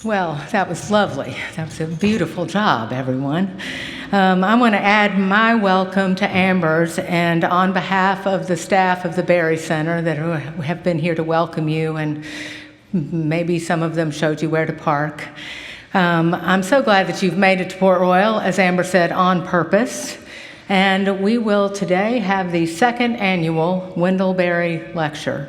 Well, that was lovely. That was a beautiful job, everyone. I want to add my welcome to Amber's, and on behalf of the staff of the Berry Center that have been here to welcome you, and maybe some of them showed you where to park. I'm so glad that you've made it to Port Royal, as Amber said, on purpose. And we will today have the second annual Wendell Berry Lecture.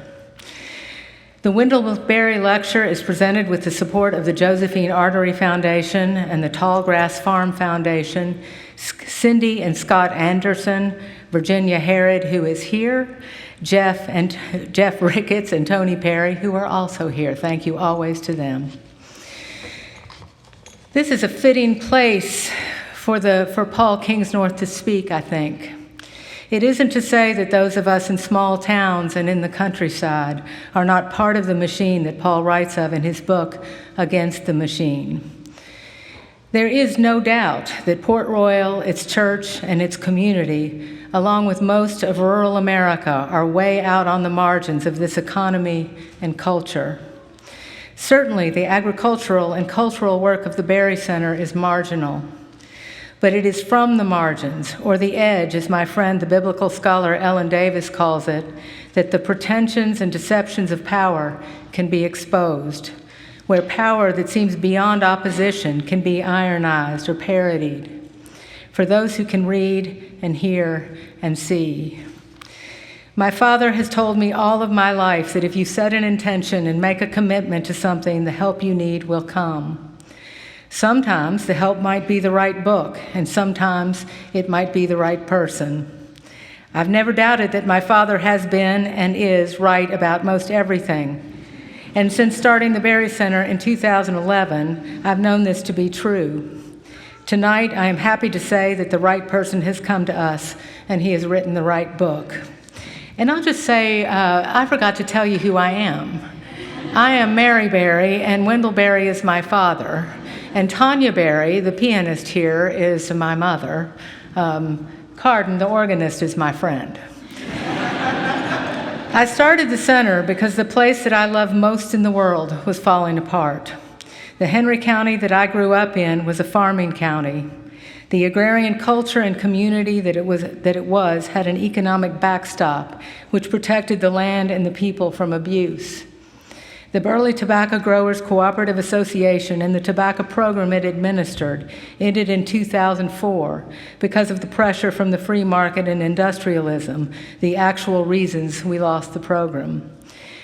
The Wendell Berry Lecture is presented with the support of the Josephine Ardery Foundation and the Tallgrass Farm Foundation, Cindy and Scott Anderson, Virginia Herod, who is here, Jeff Ricketts and Tony Perry, who are also here. Thank you always to them. This is a fitting place for Paul Kingsnorth to speak, I think. It isn't to say that those of us in small towns and in the countryside are not part of the machine that Paul writes of in his book, Against the Machine. There is no doubt that Port Royal, its church, and its community, along with most of rural America, are way out on the margins of this economy and culture. Certainly, the agricultural and cultural work of the Berry Center is marginal. But it is from the margins, or the edge, as my friend, the biblical scholar Ellen Davis calls it, that the pretensions and deceptions of power can be exposed, where power that seems beyond opposition can be ironized or parodied, for those who can read and hear and see. My father has told me all of my life that if you set an intention and make a commitment to something, the help you need will come. Sometimes the help might be the right book, and sometimes it might be the right person. I've never doubted that my father has been and is right about most everything. And since starting the Berry Center in 2011, I've known this to be true. Tonight, I am happy to say that the right person has come to us, and he has written the right book. And I'll just say, I forgot to tell you who I am. I am Mary Berry, and Wendell Berry is my father. And Tanya Berry, the pianist here, is my mother. Carden, the organist, is my friend. I started the center because the place that I love most in the world was falling apart. The Henry County that I grew up in was a farming county. The agrarian culture and community that it was had an economic backstop, which protected the land and the people from abuse. The Burley Tobacco Growers Cooperative Association and the tobacco program it administered ended in 2004 because of the pressure from the free market and industrialism, the actual reasons we lost the program.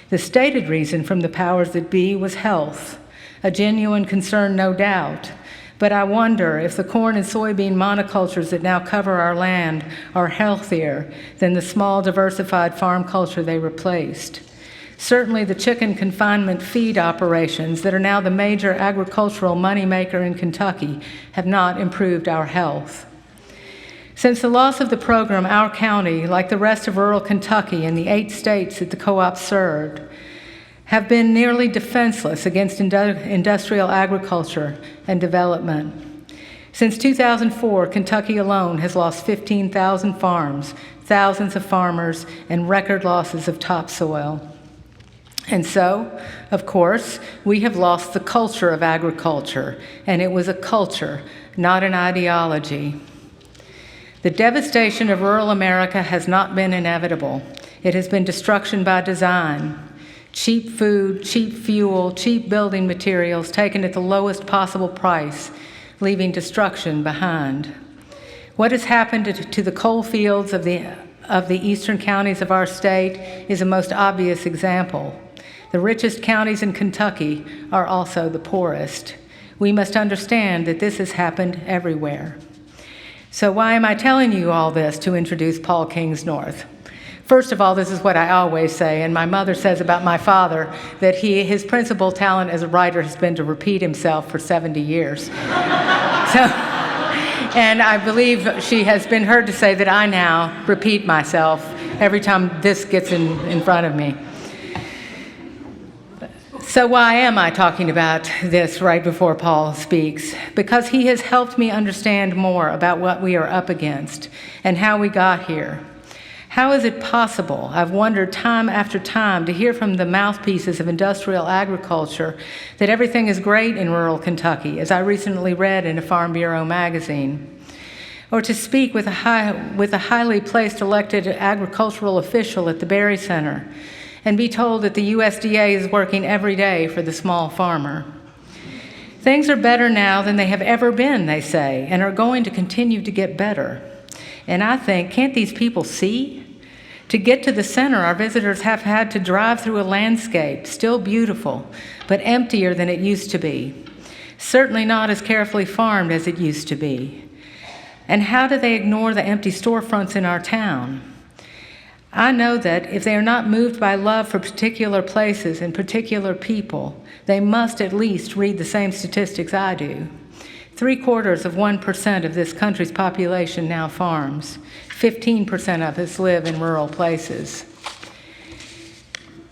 The stated reason from the powers that be was health, a genuine concern, no doubt. But I wonder if the corn and soybean monocultures that now cover our land are healthier than the small diversified farm culture they replaced. Certainly the chicken confinement feed operations that are now the major agricultural moneymaker in Kentucky have not improved our health. Since the loss of the program, our county, like the rest of rural Kentucky and the 8 states that the co-op served, have been nearly defenseless against industrial agriculture and development. Since 2004, Kentucky alone has lost 15,000 farms, thousands of farmers, and record losses of topsoil. And so, of course, we have lost the culture of agriculture, and it was a culture, not an ideology. The devastation of rural America has not been inevitable. It has been destruction by design. Cheap food, cheap fuel, cheap building materials taken at the lowest possible price, leaving destruction behind. What has happened to the coal fields of the eastern counties of our state is a most obvious example. The richest counties in Kentucky are also the poorest. We must understand that this has happened everywhere. So why am I telling you all this to introduce Paul Kingsnorth? First of all, this is what I always say, and my mother says about my father that his principal talent as a writer has been to repeat himself for 70 years. And I believe she has been heard to say that I now repeat myself every time this gets in front of me. So why am I talking about this right before Paul speaks? Because he has helped me understand more about what we are up against and how we got here. How is it possible, I've wondered time after time, to hear from the mouthpieces of industrial agriculture that everything is great in rural Kentucky, as I recently read in a Farm Bureau magazine? Or to speak with a highly placed elected agricultural official at the Berry Center and be told that the USDA is working every day for the small farmer? Things are better now than they have ever been, they say, and are going to continue to get better. And I think, can't these people see? To get to the center, our visitors have had to drive through a landscape, still beautiful, but emptier than it used to be. Certainly not as carefully farmed as it used to be. And how do they ignore the empty storefronts in our town? I know that if they are not moved by love for particular places and particular people, they must at least read the same statistics I do. 0.75% of this country's population now farms. 15% of us live in rural places.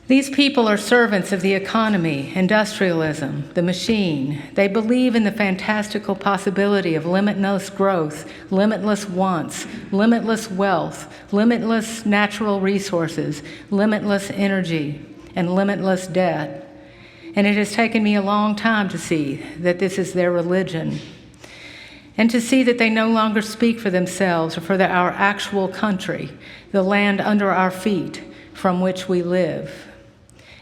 These people are servants of the economy, industrialism, the machine. They believe in the fantastical possibility of limitless growth, limitless wants, limitless wealth, limitless natural resources, limitless energy, and limitless debt. And it has taken me a long time to see that this is their religion, and to see that they no longer speak for themselves or for our actual country, the land under our feet from which we live.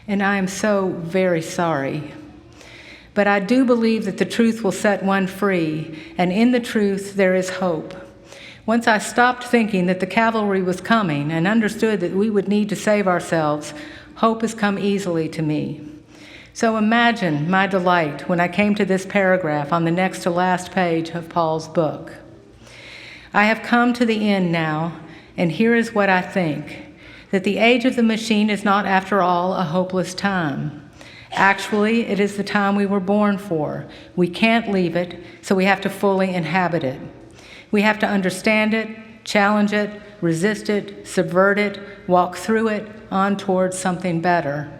And I am so very sorry. But I do believe that the truth will set one free, and in the truth there is hope. Once I stopped thinking that the cavalry was coming and understood that we would need to save ourselves, hope has come easily to me. So imagine my delight when I came to this paragraph on the next to last page of Paul's book. I have come to the end now, and here is what I think. That the age of the machine is not, after all, a hopeless time. Actually, it is the time we were born for. We can't leave it, so we have to fully inhabit it. We have to understand it, challenge it, resist it, subvert it, walk through it, on towards something better.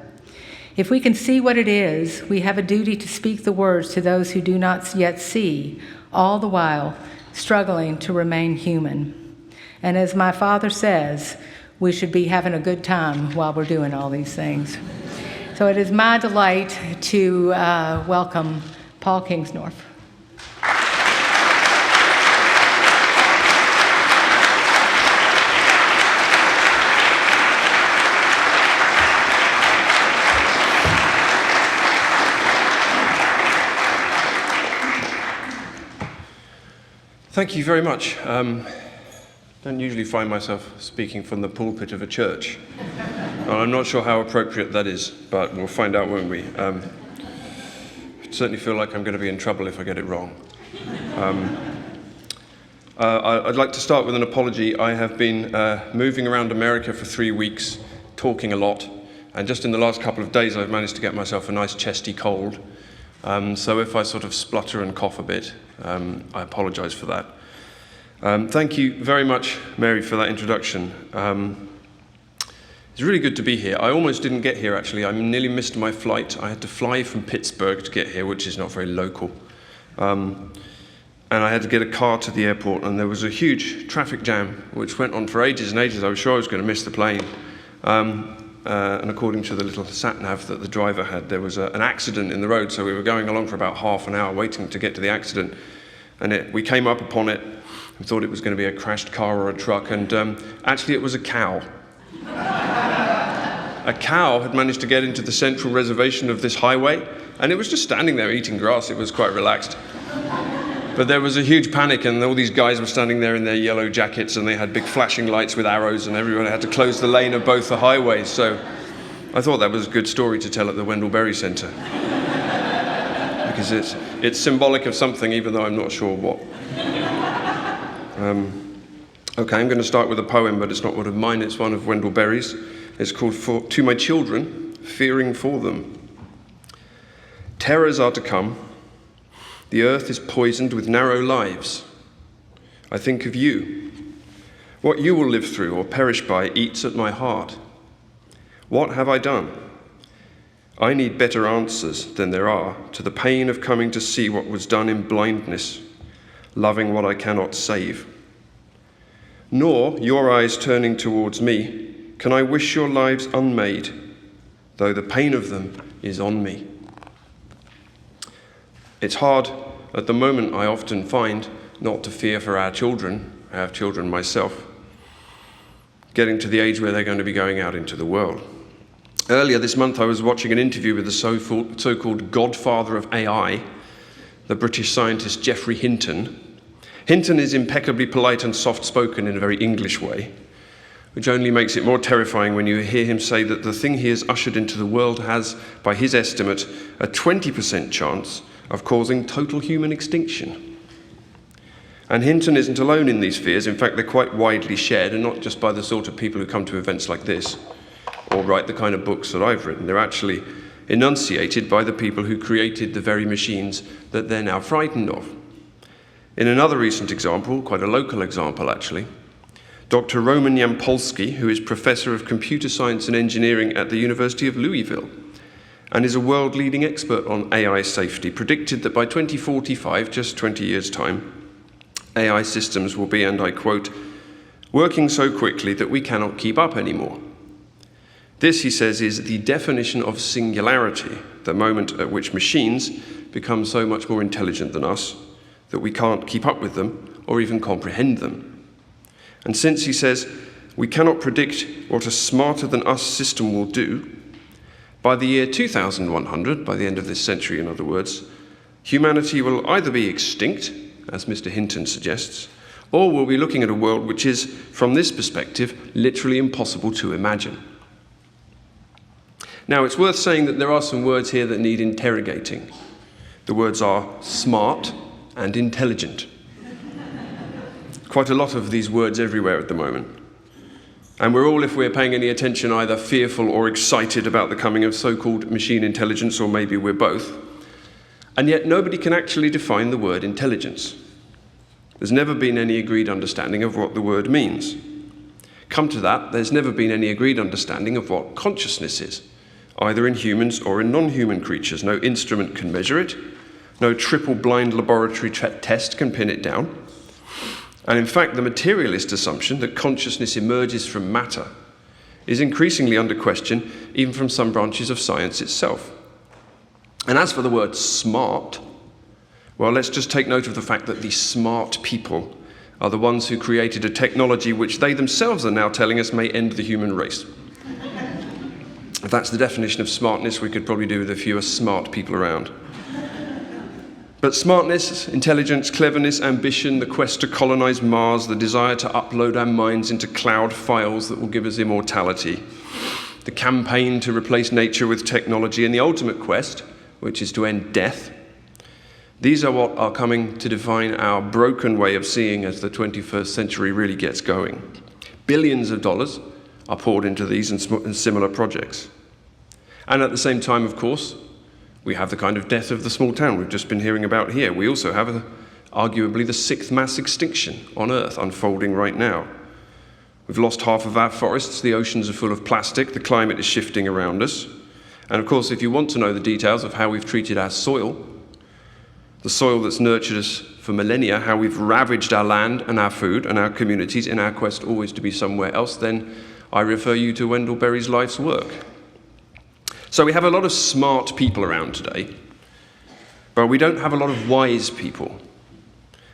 If we can see what it is, we have a duty to speak the words to those who do not yet see, all the while struggling to remain human. And as my father says, we should be having a good time while we're doing all these things. So it is my delight to welcome Paul Kingsnorth. Thank you very much. Don't usually find myself speaking from the pulpit of a church. I'm not sure how appropriate that is, but we'll find out, won't we? I certainly feel like I'm going to be in trouble if I get it wrong. I'd like to start with an apology. I have been moving around America for 3 weeks, talking a lot, and just in the last couple of days I've managed to get myself a nice chesty cold. So if I sort of splutter and cough a bit, I apologize for that. Thank you very much, Mary, for that introduction. It's really good to be here. I almost didn't get here, actually. I nearly missed my flight. I had to fly from Pittsburgh to get here, which is not very local. And I had to get a car to the airport, and there was a huge traffic jam, which went on for ages and ages. I was sure I was going to miss the plane. And according to the little sat-nav that the driver had, there was an accident in the road, so we were going along for about half an hour waiting to get to the accident. And we came up upon it and thought it was going to be a crashed car or a truck, and actually it was a cow. A cow had managed to get into the central reservation of this highway, and it was just standing there eating grass. It was quite relaxed. But there was a huge panic, and all these guys were standing there in their yellow jackets, and they had big flashing lights with arrows, and everyone had to close the lane of both the highways. So I thought that was a good story to tell at the Wendell Berry Center. Because it's symbolic of something, even though I'm not sure what. Okay, I'm going to start with a poem, but it's not one of mine, it's one of Wendell Berry's. It's called To My Children, Fearing for Them. Terrors are to come. The earth is poisoned with narrow lives. I think of you. What you will live through or perish by eats at my heart. What have I done? I need better answers than there are to the pain of coming to see what was done in blindness, loving what I cannot save. nor, your eyes turning towards me, can I wish your lives unmade, though the pain of them is on me. It's hard at the moment, I often find, not to fear for our children. I have children myself, getting to the age where they're going to be going out into the world. Earlier this month, I was watching an interview with the so-called godfather of AI, the British scientist Geoffrey Hinton. Hinton is impeccably polite and soft-spoken in a very English way, which only makes it more terrifying when you hear him say that the thing he has ushered into the world has, by his estimate, a 20% chance of causing total human extinction. And Hinton isn't alone in these fears. In fact, they're quite widely shared, and not just by the sort of people who come to events like this or write the kind of books that I've written. They're actually enunciated by the people who created the very machines that they're now frightened of. In another recent example, quite a local example actually, Dr. Roman Yampolsky, who is Professor of Computer Science and Engineering at the University of Louisville, and is a world-leading expert on AI safety, predicted that by 2045, just 20 years' time, AI systems will be, and I quote, working so quickly that we cannot keep up anymore. This, he says, is the definition of singularity, the moment at which machines become so much more intelligent than us that we can't keep up with them or even comprehend them. And since, he says, we cannot predict what a smarter than us system will do, by the year 2100, by the end of this century in other words, humanity will either be extinct, as Mr. Hinton suggests, or we'll be looking at a world which is, from this perspective, literally impossible to imagine. Now, it's worth saying that there are some words here that need interrogating. The words are smart and intelligent. Quite a lot of these words everywhere at the moment. And we're all, if we're paying any attention, either fearful or excited about the coming of so-called machine intelligence, or maybe we're both. And yet nobody can actually define the word intelligence. There's never been any agreed understanding of what the word means. Come to that, there's never been any agreed understanding of what consciousness is, either in humans or in non-human creatures. No instrument can measure it. No triple-blind laboratory test can pin it down. And in fact, the materialist assumption that consciousness emerges from matter is increasingly under question, even from some branches of science itself. And as for the word smart, well, let's just take note of the fact that the smart people are the ones who created a technology which they themselves are now telling us may end the human race. If that's the definition of smartness, we could probably do with a fewer smart people around. But smartness, intelligence, cleverness, ambition, the quest to colonize Mars, the desire to upload our minds into cloud files that will give us immortality, the campaign to replace nature with technology, and the ultimate quest, which is to end death, these are what are coming to define our broken way of seeing as the 21st century really gets going. Billions of dollars are poured into these and similar projects. And at the same time, of course, we have the kind of death of the small town we've just been hearing about here. We also have, arguably, the 6th mass extinction on Earth unfolding right now. We've lost half of our forests, the oceans are full of plastic, the climate is shifting around us. And of course, if you want to know the details of how we've treated our soil, the soil that's nurtured us for millennia, how we've ravaged our land and our food and our communities in our quest always to be somewhere else, then I refer you to Wendell Berry's life's work. So we have a lot of smart people around today, but we don't have a lot of wise people.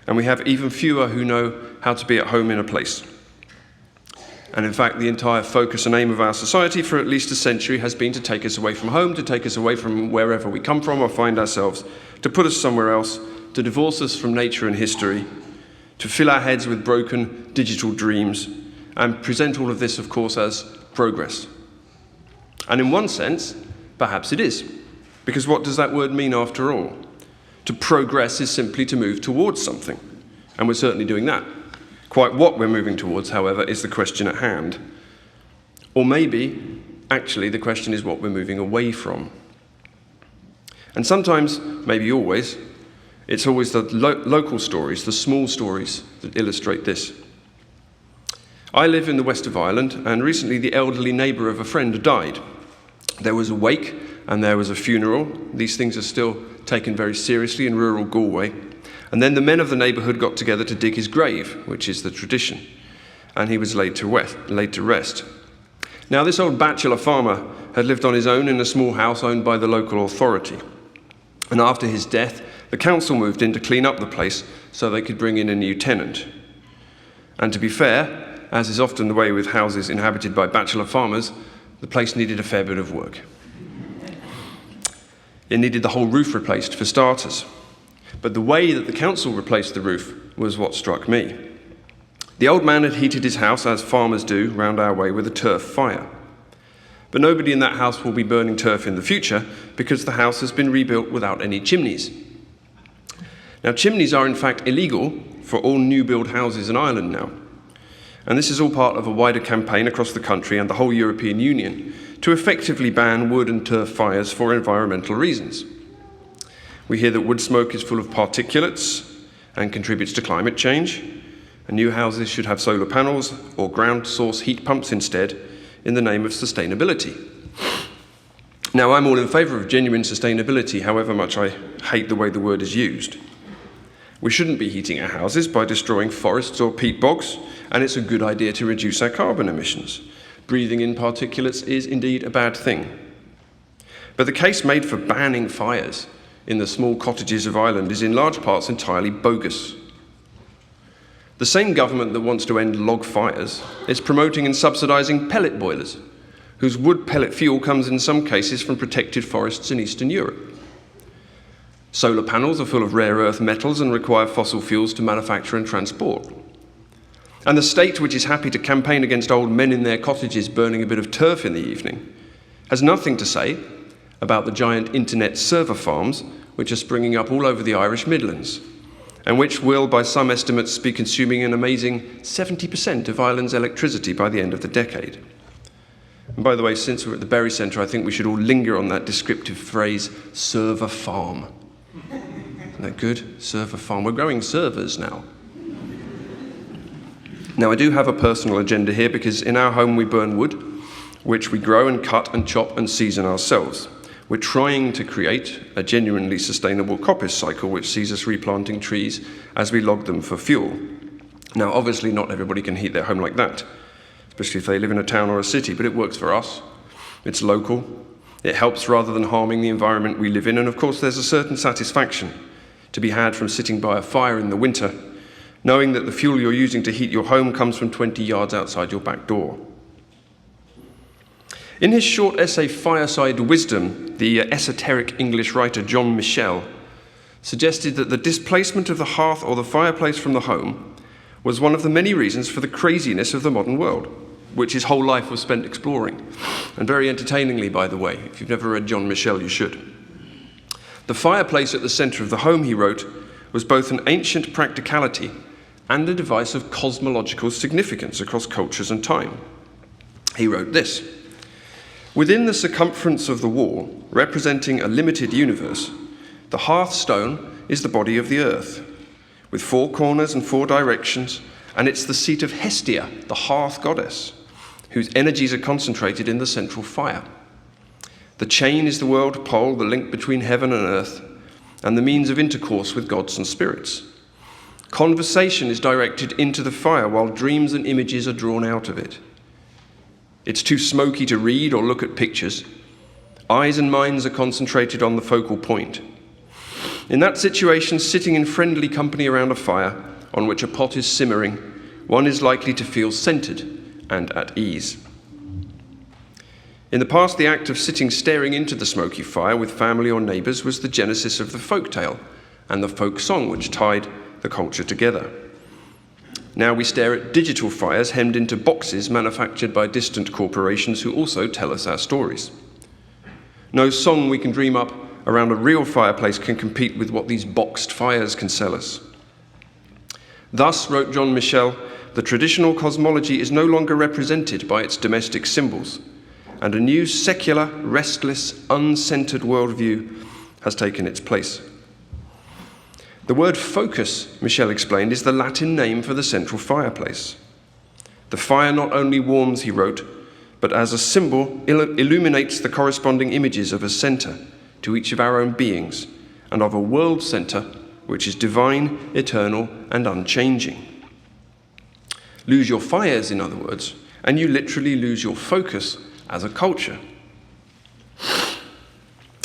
And we have even fewer who know how to be at home in a place. And in fact, the entire focus and aim of our society for at least a century has been to take us away from home, to take us away from wherever we come from or find ourselves, to put us somewhere else, to divorce us from nature and history, to fill our heads with broken digital dreams, and present all of this, of course, as progress. And in one sense, perhaps it is. Because what does that word mean after all? To progress is simply to move towards something. And we're certainly doing that. Quite what we're moving towards, however, is the question at hand. Or maybe, actually, the question is what we're moving away from. And sometimes, maybe always, it's always the local stories, the small stories that illustrate this. I live in the west of Ireland, and recently the elderly neighbour of a friend died. There was a wake, and there was a funeral. These things are still taken very seriously in rural Galway. And then the men of the neighbourhood got together to dig his grave, which is the tradition. and he was laid to rest. Now, this old bachelor farmer had lived on his own in a small house owned by the local authority. And after his death, the council moved in to clean up the place so they could bring in a new tenant. And to be fair, as is often the way with houses inhabited by bachelor farmers, the place needed a fair bit of work. It needed the whole roof replaced, for starters. But the way that the council replaced the roof was what struck me. The old man had heated his house, as farmers do round our way, with a turf fire. But nobody in that house will be burning turf in the future because the house has been rebuilt without any chimneys. Now, chimneys are in fact illegal for all new build houses in Ireland now. And this is all part of a wider campaign across the country and the whole European Union to effectively ban wood and turf fires for environmental reasons. We hear that wood smoke is full of particulates and contributes to climate change, and new houses should have solar panels or ground source heat pumps instead, in the name of sustainability. Now, I'm all in favour of genuine sustainability, however much I hate the way the word is used. We shouldn't be heating our houses by destroying forests or peat bogs, and it's a good idea to reduce our carbon emissions. Breathing in particulates is indeed a bad thing. But the case made for banning fires in the small cottages of Ireland is in large parts entirely bogus. The same government that wants to end log fires is promoting and subsidising pellet boilers, whose wood pellet fuel comes in some cases from protected forests in Eastern Europe. Solar panels are full of rare earth metals and require fossil fuels to manufacture and transport. And the state, which is happy to campaign against old men in their cottages burning a bit of turf in the evening, has nothing to say about the giant internet server farms which are springing up all over the Irish Midlands, and which will, by some estimates, be consuming an amazing 70% of Ireland's electricity by the end of the decade. And by the way, since we're at the Berry Centre, I think we should all linger on that descriptive phrase, server farm. Isn't that good? Server farm. We're growing servers now. Now, I do have a personal agenda here because in our home we burn wood, which we grow and cut and chop and season ourselves. We're trying to create a genuinely sustainable coppice cycle which sees us replanting trees as we log them for fuel. Now, obviously not everybody can heat their home like that, especially if they live in a town or a city, but it works for us. It's local. It helps rather than harming the environment we live in, and of course there's a certain satisfaction to be had from sitting by a fire in the winter, knowing that the fuel you're using to heat your home comes from 20 yards outside your back door. In his short essay, Fireside Wisdom, the esoteric English writer John Michel suggested that the displacement of the hearth or the fireplace from the home was one of the many reasons for the craziness of the modern world, which his whole life was spent exploring. And very entertainingly, by the way. If you've never read John Michel, you should. The fireplace at the centre of the home, he wrote, was both an ancient practicality and a device of cosmological significance across cultures and time. He wrote this: "Within the circumference of the wall, representing a limited universe, the hearthstone is the body of the earth, with 4 corners and 4 directions, and it's the seat of Hestia, the hearth goddess, whose energies are concentrated in the central fire. The chain is the world pole, the link between heaven and earth, and the means of intercourse with gods and spirits. Conversation is directed into the fire, while dreams and images are drawn out of it. It's too smoky to read or look at pictures. Eyes and minds are concentrated on the focal point. In that situation, sitting in friendly company around a fire on which a pot is simmering, one is likely to feel centered and at ease. In the past, the act of sitting staring into the smoky fire with family or neighbours was the genesis of the folk tale and the folk song which tied the culture together. Now we stare at digital fires hemmed into boxes manufactured by distant corporations who also tell us our stories. No song we can dream up around a real fireplace can compete with what these boxed fires can sell us. Thus, wrote John Michel, the traditional cosmology is no longer represented by its domestic symbols, and a new secular, restless, uncentered worldview has taken its place. The word focus, Michel explained, is the Latin name for the central fireplace. The fire not only warms, he wrote, but as a symbol illuminates the corresponding images of a centre to each of our own beings, and of a world centre which is divine, eternal, and unchanging. lose your fires, in other words, and you literally lose your focus as a culture.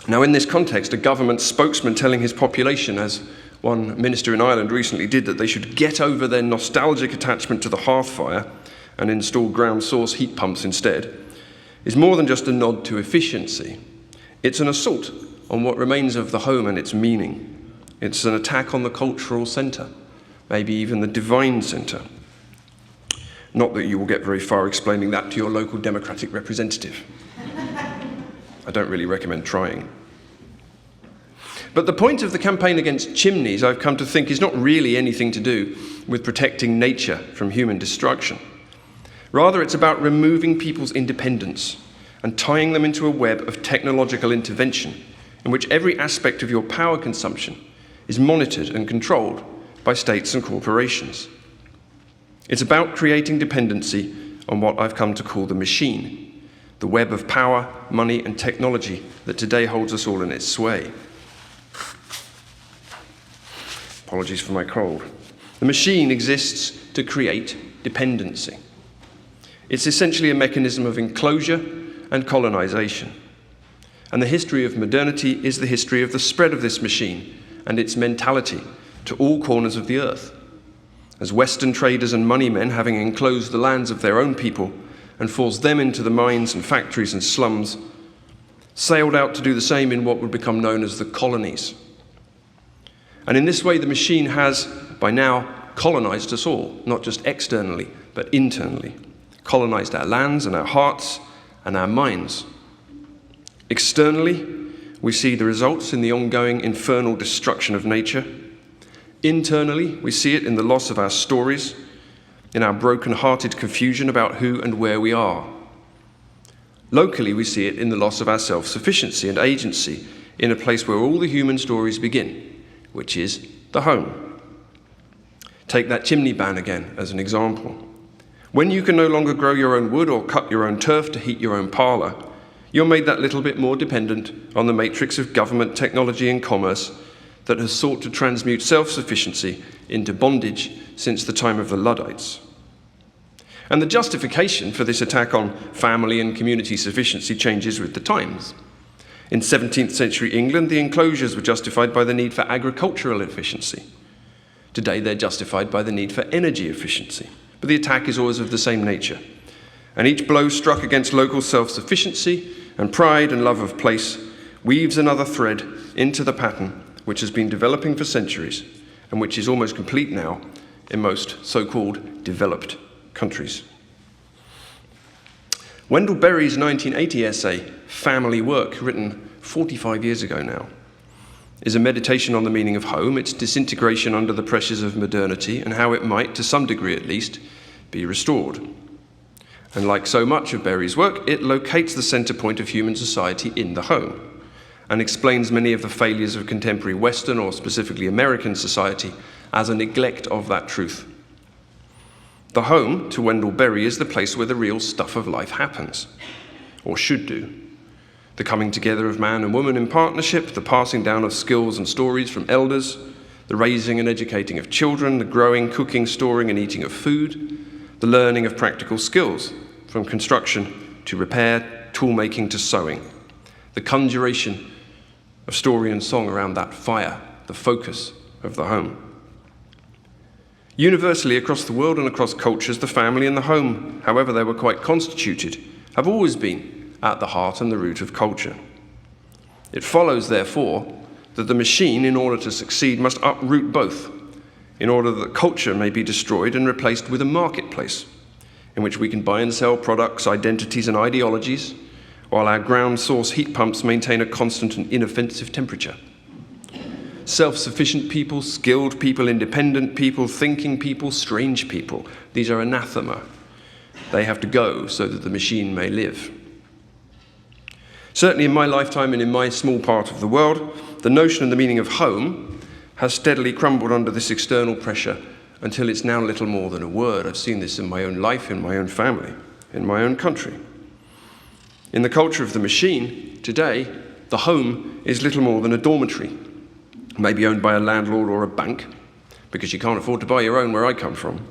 Now, in this context, a government spokesman telling his population, as one minister in Ireland recently did, that they should get over their nostalgic attachment to the hearth fire and install ground source heat pumps instead, is more than just a nod to efficiency. It's an assault on what remains of the home and its meaning. It's an attack on the cultural centre, maybe even the divine centre. Not that you will get very far explaining that to your local democratic representative. I don't really recommend trying. But the point of the campaign against chimneys, I've come to think, is not really anything to do with protecting nature from human destruction. Rather, it's about removing people's independence and tying them into a web of technological intervention in which every aspect of your power consumption is monitored and controlled by states and corporations. It's about creating dependency on what I've come to call the machine, the web of power, money, and technology that today holds us all in its sway. Apologies for my cold. The machine exists to create dependency. It's essentially a mechanism of enclosure and colonization. And the history of modernity is the history of the spread of this machine and its mentality to all corners of the earth, as Western traders and moneymen, having enclosed the lands of their own people and forced them into the mines and factories and slums, sailed out to do the same in what would become known as the colonies. And in this way, the machine has, by now, colonized us all, not just externally, but internally. Colonized our lands and our hearts and our minds. Externally, we see the results in the ongoing infernal destruction of nature. Internally, we see it in the loss of our stories, in our broken-hearted confusion about who and where we are. Locally, we see it in the loss of our self-sufficiency and agency in a place where all the human stories begin, which is the home. Take that chimney ban again as an example. When you can no longer grow your own wood or cut your own turf to heat your own parlour, you're made that little bit more dependent on the matrix of government, technology and commerce that has sought to transmute self-sufficiency into bondage since the time of the Luddites. And the justification for this attack on family and community sufficiency changes with the times. In 17th century England, the enclosures were justified by the need for agricultural efficiency. Today, they're justified by the need for energy efficiency. But the attack is always of the same nature. And each blow struck against local self-sufficiency and pride and love of place weaves another thread into the pattern which has been developing for centuries and which is almost complete now in most so-called developed countries. Wendell Berry's 1980 essay, Family Work, written 45 years ago now, is a meditation on the meaning of home, its disintegration under the pressures of modernity, and how it might, to some degree at least, be restored. And like so much of Berry's work, it locates the centre point of human society in the home and explains many of the failures of contemporary Western, or specifically American society, as a neglect of that truth. The home, to Wendell Berry, is the place where the real stuff of life happens, or should do. The coming together of man and woman in partnership, the passing down of skills and stories from elders, the raising and educating of children, the growing, cooking, storing and eating of food, the learning of practical skills, from construction to repair, tool making to sewing, the conjuration of story and song around that fire, the focus of the home. Universally across the world and across cultures, the family and the home, however they were quite constituted, have always been at the heart and the root of culture. It follows, therefore, that the machine, in order to succeed, must uproot both, in order that culture may be destroyed and replaced with a marketplace, in which we can buy and sell products, identities and ideologies, while our ground source heat pumps maintain a constant and inoffensive temperature. Self-sufficient people, skilled people, independent people, thinking people, strange people, these are anathema. They have to go so that the machine may live. Certainly in my lifetime and in my small part of the world, the notion and the meaning of home has steadily crumbled under this external pressure until it's now little more than a word. I've seen this in my own life, in my own family, in my own country. In the culture of the machine, today, the home is little more than a dormitory, maybe owned by a landlord or a bank, because you can't afford to buy your own where I come from.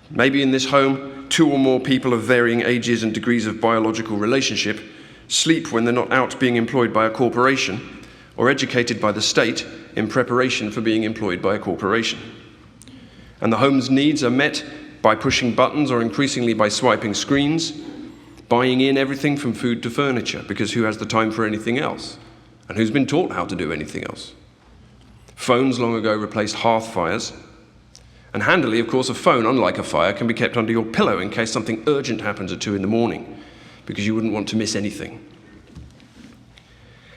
Maybe in this home, 2 or more people of varying ages and degrees of biological relationship sleep when they're not out being employed by a corporation or educated by the state in preparation for being employed by a corporation. And the home's needs are met by pushing buttons or increasingly by swiping screens, buying in everything from food to furniture, because who has the time for anything else? And who's been taught how to do anything else? Phones long ago replaced hearth fires. And handily, of course, a phone, unlike a fire, can be kept under your pillow in case something urgent happens at 2 in the morning, because you wouldn't want to miss anything.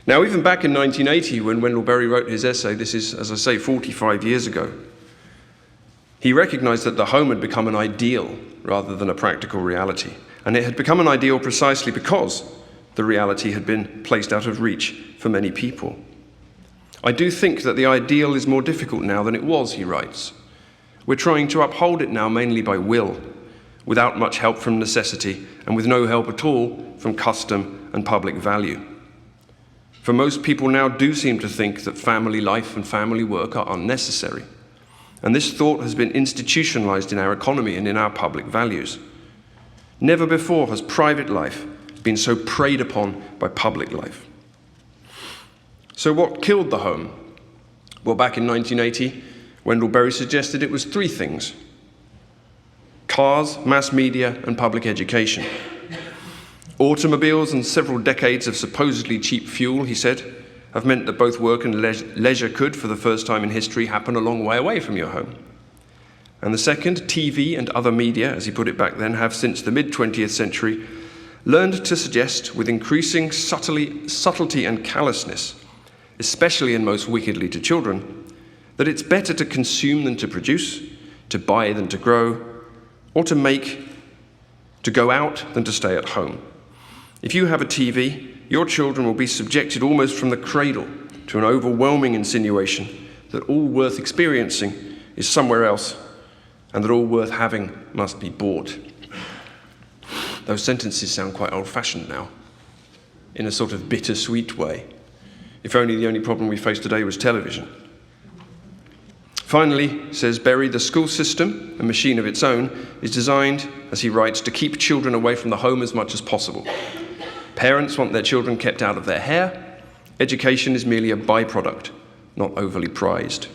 Now, even back in 1980, when Wendell Berry wrote his essay, this is, as I say, 45 years ago, he recognized that the home had become an ideal rather than a practical reality. And it had become an ideal precisely because the reality had been placed out of reach for many people. I do think that the ideal is more difficult now than it was, he writes. We're trying to uphold it now mainly by will, without much help from necessity, and with no help at all from custom and public value. For most people now do seem to think that family life and family work are unnecessary. And this thought has been institutionalized in our economy and in our public values. Never before has private life been so preyed upon by public life. So what killed the home? Well, back in 1980, Wendell Berry suggested it was 3 things: cars, mass media, and public education. Automobiles and several decades of supposedly cheap fuel, he said, have meant that both work and leisure could, for the first time in history, happen a long way away from your home. And the second, TV and other media, as he put it back then, have since the mid-20th century learned to suggest with increasing subtlety and callousness, especially and most wickedly to children, that it's better to consume than to produce, to buy than to grow, or to go out than to stay at home. If you have a TV, your children will be subjected almost from the cradle to an overwhelming insinuation that all worth experiencing is somewhere else, and that all worth having must be bought. Those sentences sound quite old-fashioned now, in a sort of bittersweet way. If only the only problem we face today was television. Finally, says Berry, the school system, a machine of its own, is designed, as he writes, to keep children away from the home as much as possible. Parents want their children kept out of their hair. Education is merely a byproduct, not overly prized.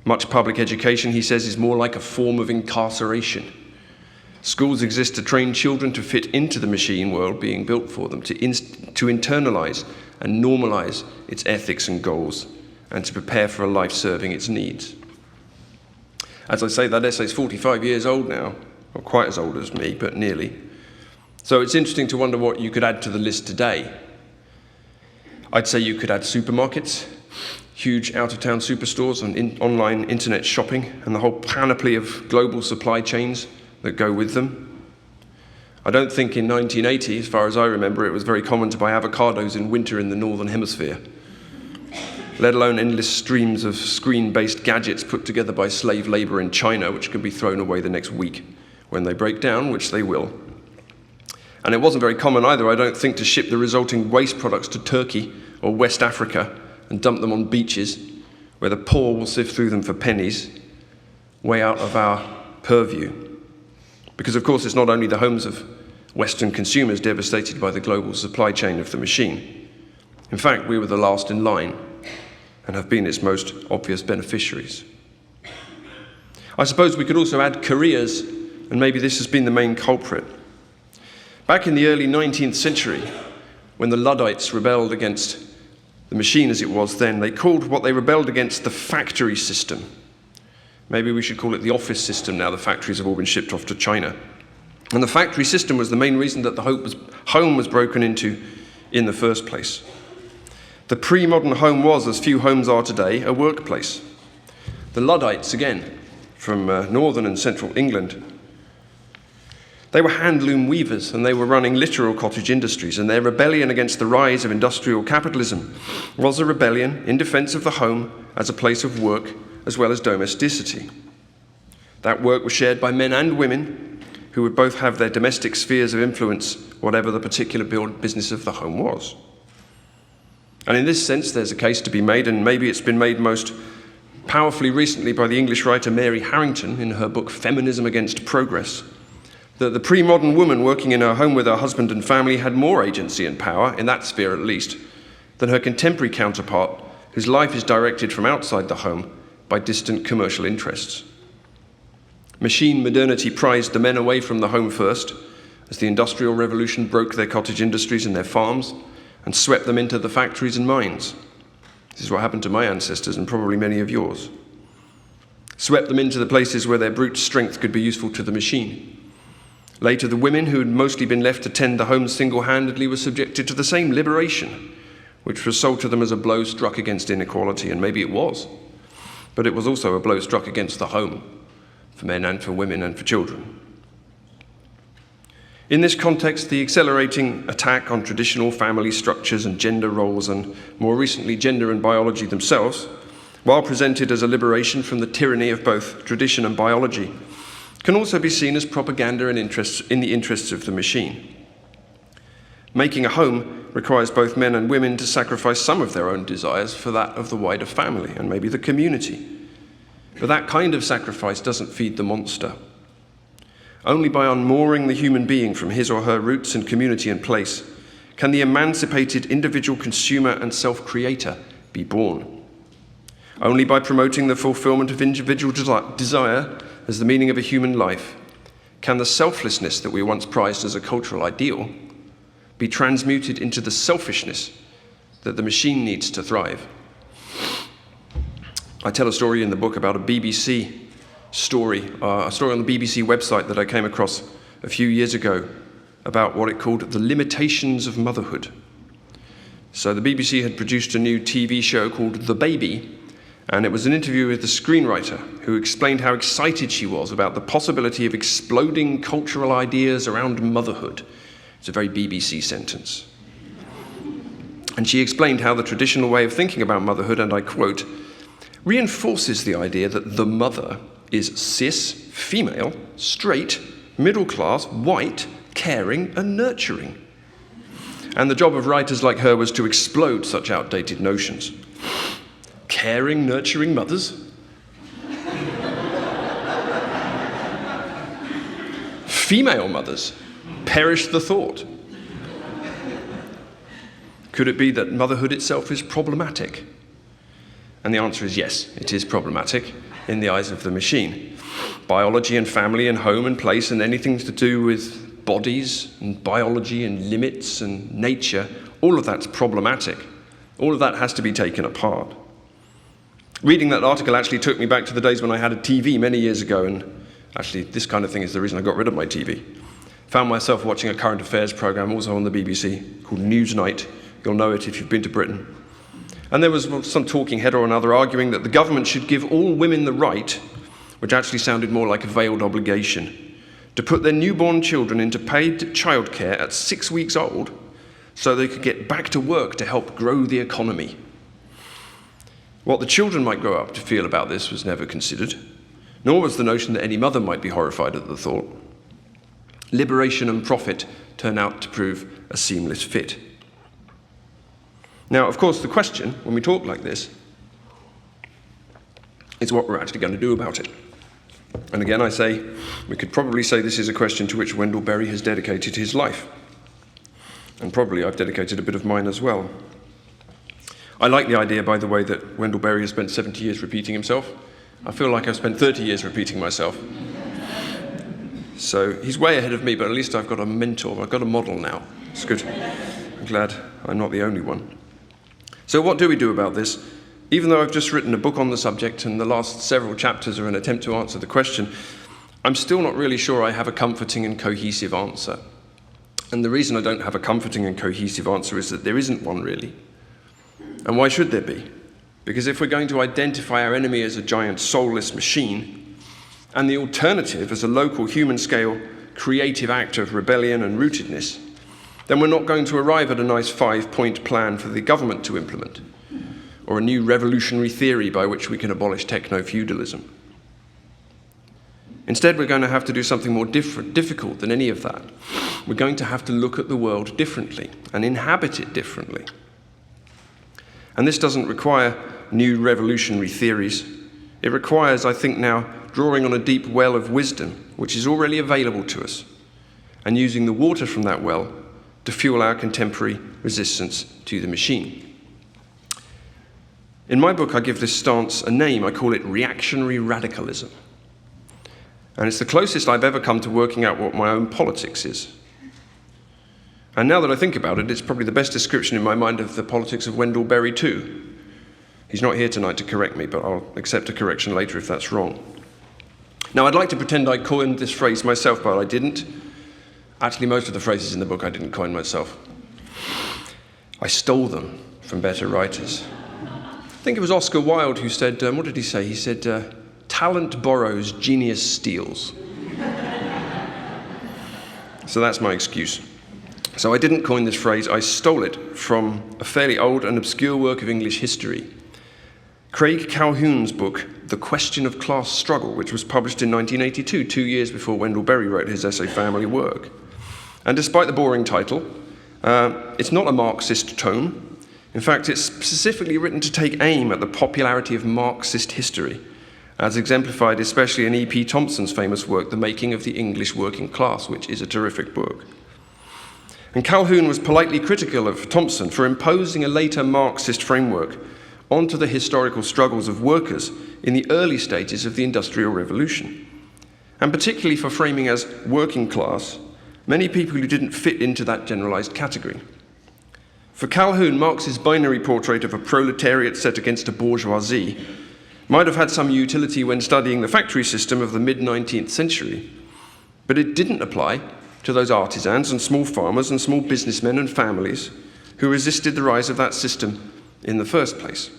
Much public education, he says, is more like a form of incarceration. Schools exist to train children to fit into the machine world being built for them, to internalize and normalize its ethics and goals, and to prepare for a life serving its needs. As I say, that essay is 45 years old now, not quite as old as me, but nearly. So it's interesting to wonder what you could add to the list today. I'd say you could add supermarkets, huge out-of-town superstores and online internet shopping, and the whole panoply of global supply chains that go with them. I don't think in 1980, as far as I remember, it was very common to buy avocados in winter in the Northern Hemisphere, let alone endless streams of screen-based gadgets put together by slave labor in China, which can be thrown away the next week when they break down, which they will. And it wasn't very common either, I don't think, to ship the resulting waste products to Turkey or West Africa and dump them on beaches where the poor will sift through them for pennies, way out of our purview. Because, of course, it's not only the homes of Western consumers devastated by the global supply chain of the machine. In fact, we were the last in line and have been its most obvious beneficiaries. I suppose we could also add careers, and maybe this has been the main culprit. Back in the early 19th century, when the Luddites rebelled against the machine as it was then, they called what they rebelled against the factory system. Maybe we should call it the office system now. The factories have all been shipped off to China. And the factory system was the main reason that the home was broken into in the first place. The pre-modern home was, as few homes are today, a workplace. The Luddites, again, from northern and central England, they were handloom weavers, and they were running literal cottage industries, and their rebellion against the rise of industrial capitalism was a rebellion in defense of the home as a place of work as well as domesticity. That work was shared by men and women who would both have their domestic spheres of influence, whatever the particular business of the home was. And in this sense, there's a case to be made, and maybe it's been made most powerfully recently by the English writer Mary Harrington in her book Feminism Against Progress, that the pre-modern woman working in her home with her husband and family had more agency and power, in that sphere at least, than her contemporary counterpart, whose life is directed from outside the home by distant commercial interests. Machine modernity prized the men away from the home first, as the Industrial Revolution broke their cottage industries and their farms and swept them into the factories and mines. This is what happened to my ancestors and probably many of yours. Swept them into the places where their brute strength could be useful to the machine. Later, the women who had mostly been left to tend the home single-handedly were subjected to the same liberation, which was sold to them as a blow struck against inequality, and maybe it was. But it was also a blow struck against the home, for men and for women and for children. In this context, the accelerating attack on traditional family structures and gender roles, and more recently gender and biology themselves, while presented as a liberation from the tyranny of both tradition and biology, can also be seen as propaganda and in the interests of the machine. Making a home requires both men and women to sacrifice some of their own desires for that of the wider family and maybe the community. But that kind of sacrifice doesn't feed the monster. Only by unmooring the human being from his or her roots and community and place can the emancipated individual consumer and self-creator be born. Only by promoting the fulfillment of individual desire as the meaning of a human life can the selflessness that we once prized as a cultural ideal be transmuted into the selfishness that the machine needs to thrive. I tell a story in the book about a BBC story, a story on the BBC website that I came across a few years ago about what it called the limitations of motherhood. So the BBC had produced a new TV show called The Baby, and it was an interview with the screenwriter who explained how excited she was about the possibility of exploding cultural ideas around motherhood. It's a very BBC sentence. And she explained how the traditional way of thinking about motherhood, and I quote, reinforces the idea that the mother is cis, female, straight, middle class, white, caring and nurturing. And the job of writers like her was to explode such outdated notions. Caring, nurturing mothers? Female mothers? Perish the thought. Could it be that motherhood itself is problematic? And the answer is yes, it is problematic in the eyes of the machine. Biology and family and home and place and anything to do with bodies and biology and limits and nature, all of that's problematic. All of that has to be taken apart. Reading that article actually took me back to the days when I had a TV many years ago, and actually this kind of thing is the reason I got rid of my TV. Found myself watching a current affairs programme, also on the BBC, called Newsnight. You'll know it if you've been to Britain. And there was some talking head or another arguing that the government should give all women the right, which actually sounded more like a veiled obligation, to put their newborn children into paid childcare at 6 weeks old so they could get back to work to help grow the economy. What the children might grow up to feel about this was never considered, nor was the notion that any mother might be horrified at the thought. Liberation and profit turn out to prove a seamless fit. Now, of course, the question, when we talk like this, is what we're actually going to do about it. And again, I say, we could probably say this is a question to which Wendell Berry has dedicated his life. And probably I've dedicated a bit of mine as well. I like the idea, by the way, that Wendell Berry has spent 70 years repeating himself. I feel like I've spent 30 years repeating myself. So he's way ahead of me, but at least I've got a mentor. I've got a model now. It's good. I'm glad I'm not the only one. So what do we do about this? Even though I've just written a book on the subject and the last several chapters are an attempt to answer the question, I'm still not really sure I have a comforting and cohesive answer. And the reason I don't have a comforting and cohesive answer is that there isn't one really. And why should there be? Because if we're going to identify our enemy as a giant soulless machine, and the alternative as a local human-scale creative act of rebellion and rootedness, then we're not going to arrive at a nice 5-point plan for the government to implement, or a new revolutionary theory by which we can abolish techno-feudalism. Instead, we're going to have to do something more difficult than any of that. We're going to have to look at the world differently and inhabit it differently. And this doesn't require new revolutionary theories. It requires, I think now, drawing on a deep well of wisdom, which is already available to us, and using the water from that well to fuel our contemporary resistance to the machine. In my book, I give this stance a name. I call it reactionary radicalism. And it's the closest I've ever come to working out what my own politics is. And now that I think about it, it's probably the best description in my mind of the politics of Wendell Berry too. He's not here tonight to correct me, but I'll accept a correction later if that's wrong. Now, I'd like to pretend I coined this phrase myself, but I didn't. Actually, most of the phrases in the book I didn't coin myself. I stole them from better writers. I think it was Oscar Wilde who said, what did he say? He said, talent borrows, genius steals. So that's my excuse. So I didn't coin this phrase, I stole it from a fairly old and obscure work of English history. Craig Calhoun's book, The Question of Class Struggle, which was published in 1982, 2 years before Wendell Berry wrote his essay Family Work. And despite the boring title, it's not a Marxist tome. In fact, it's specifically written to take aim at the popularity of Marxist history, as exemplified especially in E.P. Thompson's famous work, The Making of the English Working Class, which is a terrific book. And Calhoun was politely critical of Thompson for imposing a later Marxist framework onto the historical struggles of workers in the early stages of the Industrial Revolution, and particularly for framing as working class many people who didn't fit into that generalized category. For Calhoun, Marx's binary portrait of a proletariat set against a bourgeoisie might have had some utility when studying the factory system of the mid-19th century, but it didn't apply to those artisans and small farmers and small businessmen and families who resisted the rise of that system in the first place.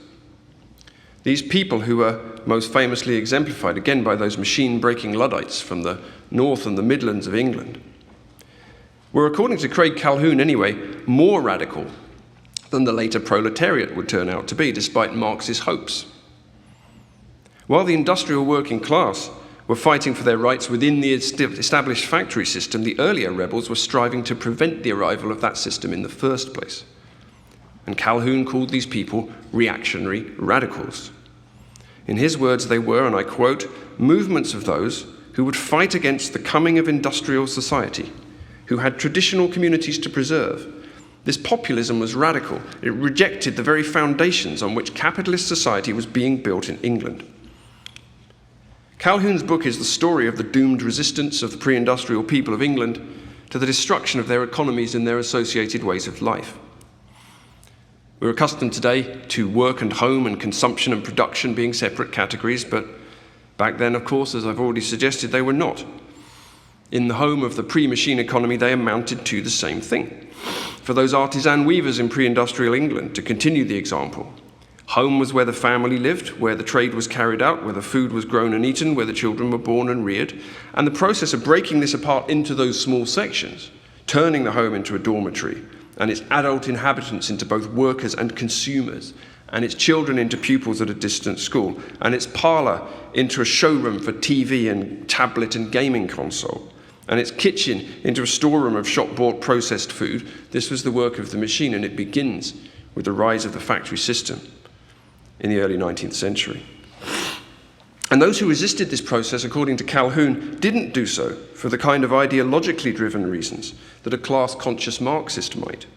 These people, who were most famously exemplified again by those machine-breaking Luddites from the north and the Midlands of England, were, according to Craig Calhoun anyway, more radical than the later proletariat would turn out to be, despite Marx's hopes. While the industrial working class were fighting for their rights within the established factory system, the earlier rebels were striving to prevent the arrival of that system in the first place. And Calhoun called these people reactionary radicals. In his words, they were, and I quote, movements of those who would fight against the coming of industrial society, who had traditional communities to preserve. This populism was radical. It rejected the very foundations on which capitalist society was being built in England. Calhoun's book is the story of the doomed resistance of the pre-industrial people of England to the destruction of their economies and their associated ways of life. We're accustomed today to work and home and consumption and production being separate categories, but back then, of course, as I've already suggested, they were not. In the home of the pre-machine economy, they amounted to the same thing. For those artisan weavers in pre-industrial England, to continue the example, home was where the family lived, where the trade was carried out, where the food was grown and eaten, where the children were born and reared. And the process of breaking this apart into those small sections, turning the home into a dormitory, and its adult inhabitants into both workers and consumers, and its children into pupils at a distant school, and its parlour into a showroom for TV and tablet and gaming console, and its kitchen into a storeroom of shop-bought processed food. This was the work of the machine, and it begins with the rise of the factory system in the early 19th century. And those who resisted this process, according to Calhoun, didn't do so for the kind of ideologically driven reasons that a class-conscious Marxist might.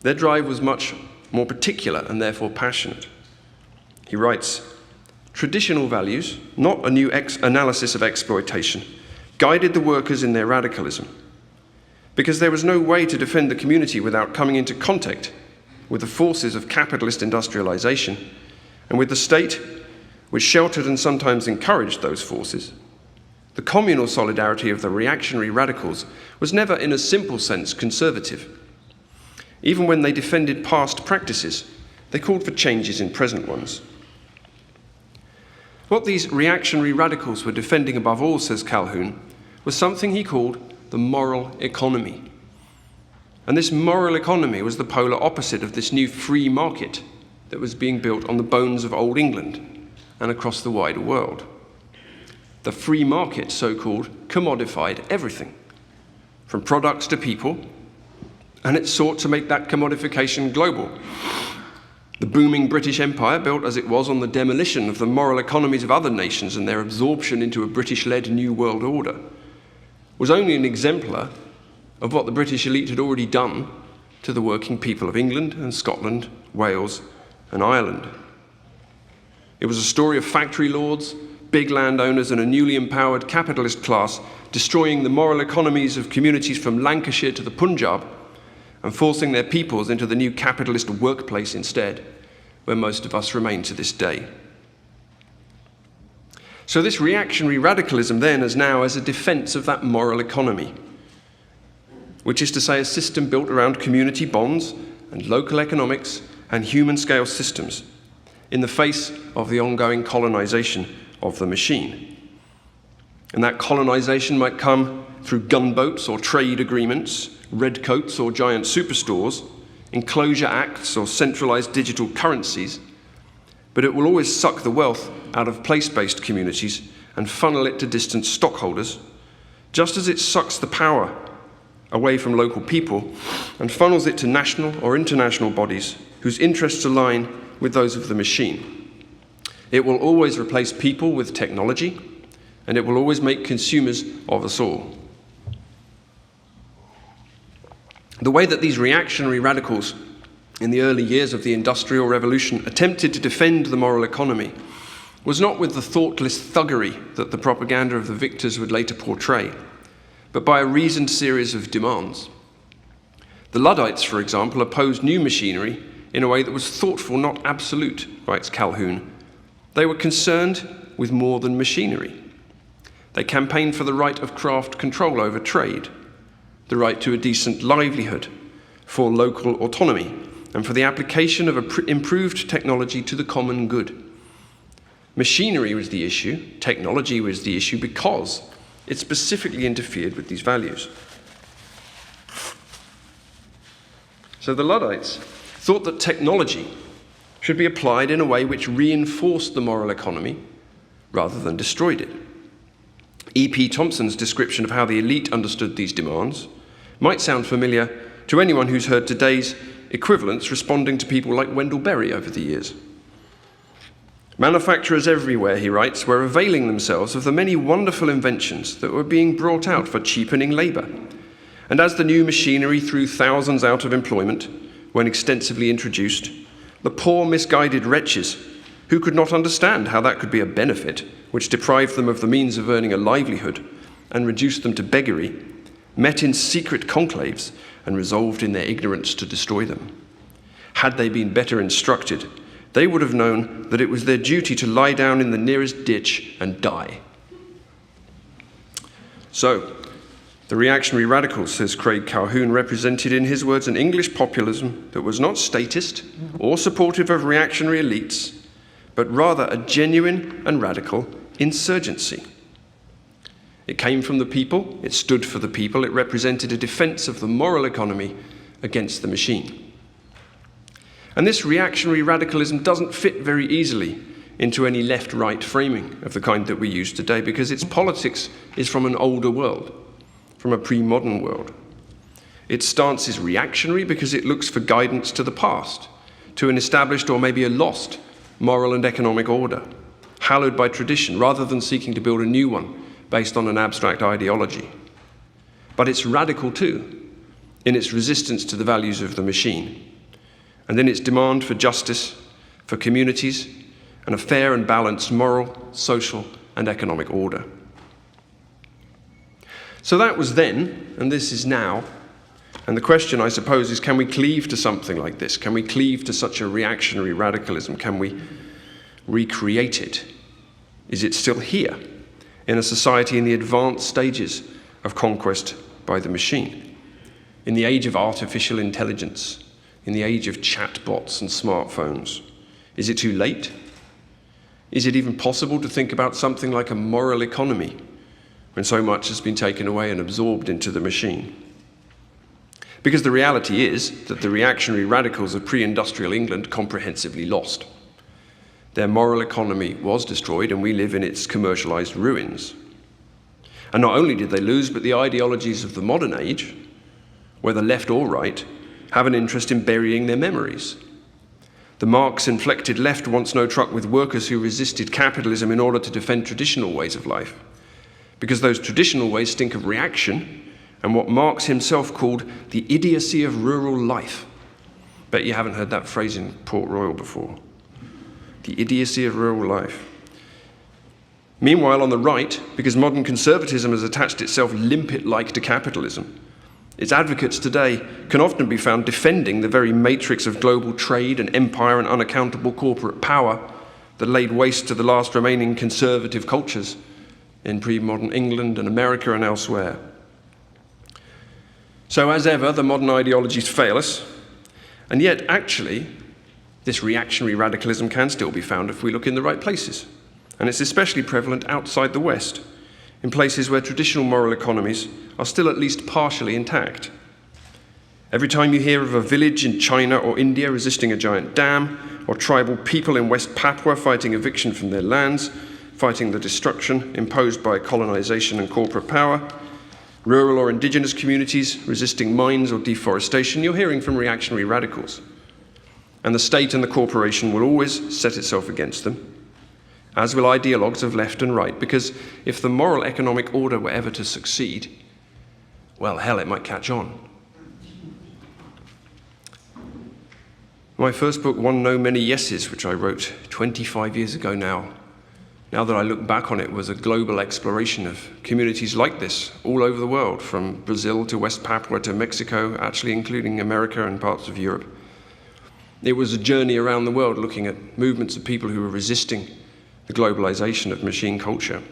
Their drive was much more particular and therefore passionate. He writes, traditional values, not a new analysis of exploitation, guided the workers in their radicalism, because there was no way to defend the community without coming into contact with the forces of capitalist industrialization and with the state, which sheltered and sometimes encouraged those forces. The communal solidarity of the reactionary radicals was never, in a simple sense, conservative. Even when they defended past practices, they called for changes in present ones. What these reactionary radicals were defending above all, says Calhoun, was something he called the moral economy. And this moral economy was the polar opposite of this new free market that was being built on the bones of old England and across the wider world. The free market, so-called, commodified everything, from products to people, and it sought to make that commodification global. The booming British Empire, built as it was on the demolition of the moral economies of other nations and their absorption into a British-led New World Order, was only an exemplar of what the British elite had already done to the working people of England and Scotland, Wales and Ireland. It was a story of factory lords, big landowners and a newly empowered capitalist class destroying the moral economies of communities from Lancashire to the Punjab and forcing their peoples into the new capitalist workplace instead, where most of us remain to this day. So this reactionary radicalism then is now as a defense of that moral economy, which is to say a system built around community bonds and local economics and human scale systems in the face of the ongoing colonization of the machine. And that colonization might come through gunboats or trade agreements, redcoats or giant superstores, enclosure acts or centralized digital currencies, but it will always suck the wealth out of place-based communities and funnel it to distant stockholders, just as it sucks the power away from local people and funnels it to national or international bodies whose interests align with those of the machine. It will always replace people with technology, and it will always make consumers of us all. The way that these reactionary radicals in the early years of the Industrial Revolution attempted to defend the moral economy was not with the thoughtless thuggery that the propaganda of the victors would later portray, but by a reasoned series of demands. The Luddites, for example, opposed new machinery in a way that was thoughtful, not absolute, writes Calhoun. They were concerned with more than machinery. They campaigned for the right of craft control over trade, the right to a decent livelihood, for local autonomy, and for the application of improved technology to the common good. Machinery was the issue, technology was the issue because it specifically interfered with these values. So the Luddites thought that technology should be applied in a way which reinforced the moral economy rather than destroyed it. E.P. Thompson's description of how the elite understood these demands might sound familiar to anyone who's heard today's equivalents responding to people like Wendell Berry over the years. Manufacturers everywhere, he writes, were availing themselves of the many wonderful inventions that were being brought out for cheapening labour. And as the new machinery threw thousands out of employment, when extensively introduced, the poor misguided wretches, who could not understand how that could be a benefit, which deprived them of the means of earning a livelihood and reduced them to beggary, met in secret conclaves and resolved in their ignorance to destroy them. Had they been better instructed, they would have known that it was their duty to lie down in the nearest ditch and die. So, the reactionary radicals, says Craig Calhoun, represented in his words an English populism that was not statist or supportive of reactionary elites, but rather a genuine and radical insurgency. It came from the people, it stood for the people, it represented a defense of the moral economy against the machine. And this reactionary radicalism doesn't fit very easily into any left-right framing of the kind that we use today, because its politics is from an older world, from a pre-modern world. Its stance is reactionary because it looks for guidance to the past, to an established or maybe a lost moral and economic order, hallowed by tradition, rather than seeking to build a new one based on an abstract ideology. But it's radical too, in its resistance to the values of the machine, and in its demand for justice, for communities, and a fair and balanced moral, social, and economic order. So that was then, and this is now. And the question, I suppose, is can we cleave to something like this? Can we cleave to such a reactionary radicalism? Can we recreate it? Is it still here in a society in the advanced stages of conquest by the machine? In the age of artificial intelligence, in the age of chatbots and smartphones? Is it too late? Is it even possible to think about something like a moral economy when so much has been taken away and absorbed into the machine? Because the reality is that the reactionary radicals of pre-industrial England comprehensively lost. Their moral economy was destroyed, and we live in its commercialized ruins. And not only did they lose, but the ideologies of the modern age, whether left or right, have an interest in burying their memories. The Marx-inflected left wants no truck with workers who resisted capitalism in order to defend traditional ways of life, because those traditional ways stink of reaction and what Marx himself called the idiocy of rural life. Bet you haven't heard that phrase in Port Royal before. The idiocy of rural life. Meanwhile, on the right, because modern conservatism has attached itself limpet-like to capitalism, its advocates today can often be found defending the very matrix of global trade and empire and unaccountable corporate power that laid waste to the last remaining conservative cultures in pre-modern England and America and elsewhere. So as ever, the modern ideologies fail us, and yet actually this reactionary radicalism can still be found if we look in the right places. And it's especially prevalent outside the West, in places where traditional moral economies are still at least partially intact. Every time you hear of a village in China or India resisting a giant dam, or tribal people in West Papua fighting eviction from their lands, fighting the destruction imposed by colonization and corporate power, rural or indigenous communities resisting mines or deforestation, you're hearing from reactionary radicals. And the state and the corporation will always set itself against them, as will ideologues of left and right, because if the moral economic order were ever to succeed, well, hell, it might catch on. My first book won no many yeses, which I wrote 25 years ago now. Now that I look back on it, was a global exploration of communities like this all over the world, from Brazil to West Papua to Mexico, actually including America and parts of Europe. It was a journey around the world looking at movements of people who were resisting the globalization of machine culture.